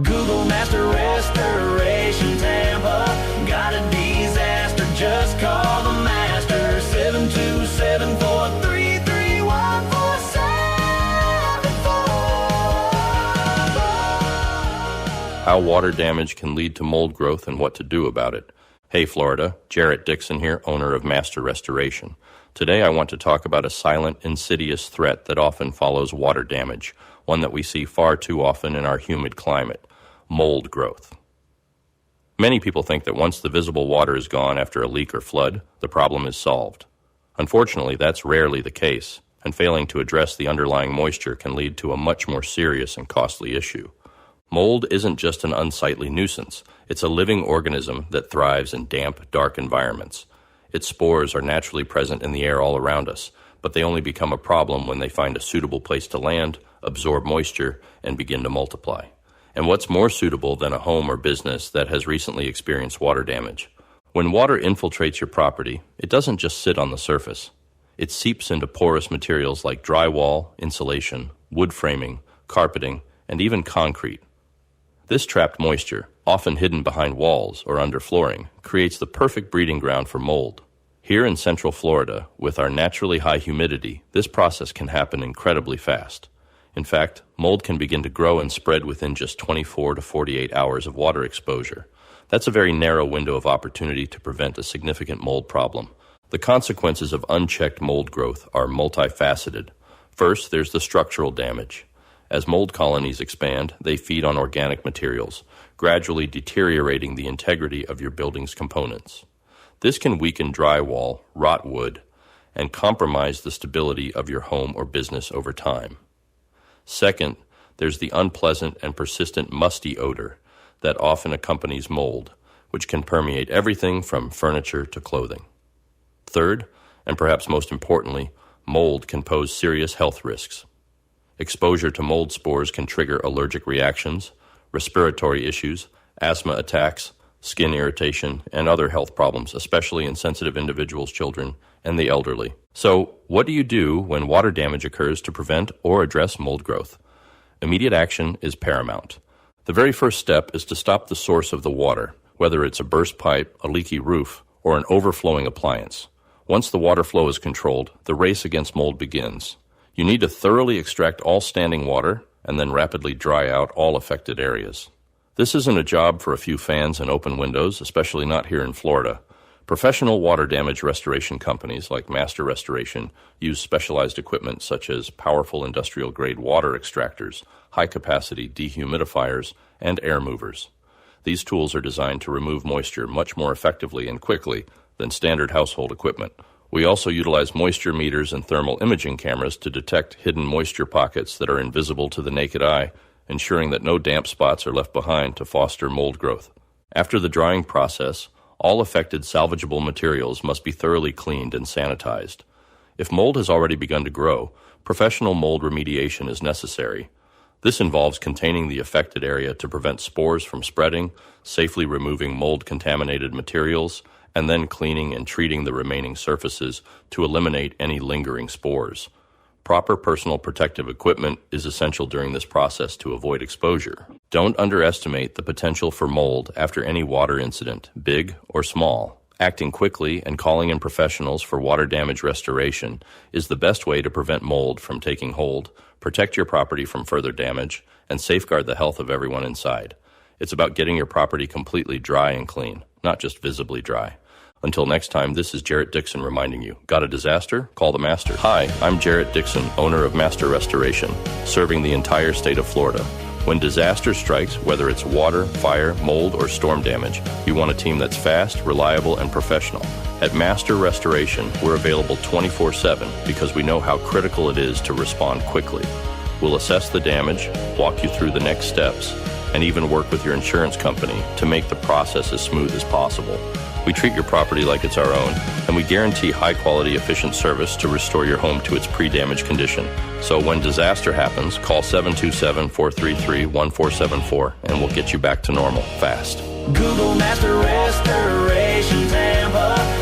Google Master Restoration Tampa. Got a disaster, just call the master. 727-431-4744. How water damage can lead to mold growth and what to do about it. Hey Florida, Jarrett Dixon here, owner of Master Restoration. Today I want to talk about a silent, insidious threat that often follows water damage, one that we see far too often in our humid climate: mold growth. Many people think that once the visible water is gone after a leak or flood, the problem is solved. Unfortunately, that's rarely the case, and failing to address the underlying moisture can lead to a much more serious and costly issue. Mold isn't just an unsightly nuisance. It's a living organism that thrives in damp, dark environments. Its spores are naturally present in the air all around us, but they only become a problem when they find a suitable place to land, absorb moisture, and begin to multiply. And what's more suitable than a home or business that has recently experienced water damage? When water infiltrates your property, it doesn't just sit on the surface. It seeps into porous materials like drywall, insulation, wood framing, carpeting, and even concrete. This trapped moisture, often hidden behind walls or under flooring, creates the perfect breeding ground for mold. Here in Central Florida, with our naturally high humidity, this process can happen incredibly fast. In fact, mold can begin to grow and spread within just 24 to 48 hours of water exposure. That's a very narrow window of opportunity to prevent a significant mold problem. The consequences of unchecked mold growth are multifaceted. First, there's the structural damage. As mold colonies expand, they feed on organic materials, gradually deteriorating the integrity of your building's components. This can weaken drywall, rot wood, and compromise the stability of your home or business over time. Second, there's the unpleasant and persistent musty odor that often accompanies mold, which can permeate everything from furniture to clothing. Third, and perhaps most importantly, mold can pose serious health risks. Exposure to mold spores can trigger allergic reactions, respiratory issues, asthma attacks, skin irritation, and other health problems, especially in sensitive individuals, children, and the elderly. So, what do you do when water damage occurs to prevent or address mold growth? Immediate action is paramount. The very first step is to stop the source of the water, whether it's a burst pipe, a leaky roof, or an overflowing appliance. Once the water flow is controlled, the race against mold begins. You need to thoroughly extract all standing water and then rapidly dry out all affected areas. This isn't a job for a few fans and open windows, especially not here in Florida. Professional water damage restoration companies like Master Restoration use specialized equipment such as powerful industrial-grade water extractors, high-capacity dehumidifiers, and air movers. These tools are designed to remove moisture much more effectively and quickly than standard household equipment. We also utilize moisture meters and thermal imaging cameras to detect hidden moisture pockets that are invisible to the naked eye, ensuring that no damp spots are left behind to foster mold growth. After the drying process, all affected salvageable materials must be thoroughly cleaned and sanitized. If mold has already begun to grow, professional mold remediation is necessary. This involves containing the affected area to prevent spores from spreading, safely removing mold-contaminated materials, and then cleaning and treating the remaining surfaces to eliminate any lingering spores. Proper personal protective equipment is essential during this process to avoid exposure. Don't underestimate the potential for mold after any water incident, big or small. Acting quickly and calling in professionals for water damage restoration is the best way to prevent mold from taking hold, protect your property from further damage, and safeguard the health of everyone inside. It's about getting your property completely dry and clean, not just visibly dry. Until next time, this is Jarrett Dixon reminding you, got a disaster? Call the master. Hi, I'm Jarrett Dixon, owner of Master Restoration, serving the entire state of Florida. When disaster strikes, whether it's water, fire, mold, or storm damage, you want a team that's fast, reliable, and professional. At Master Restoration, we're available 24/7 because we know how critical it is to respond quickly. We'll assess the damage, walk you through the next steps, and even work with your insurance company to make the process as smooth as possible. We treat your property like it's our own, and we guarantee high-quality, efficient service to restore your home to its pre-damage condition. So when disaster happens, call 727-433-1474, and we'll get you back to normal fast. Google Master Restoration Tampa.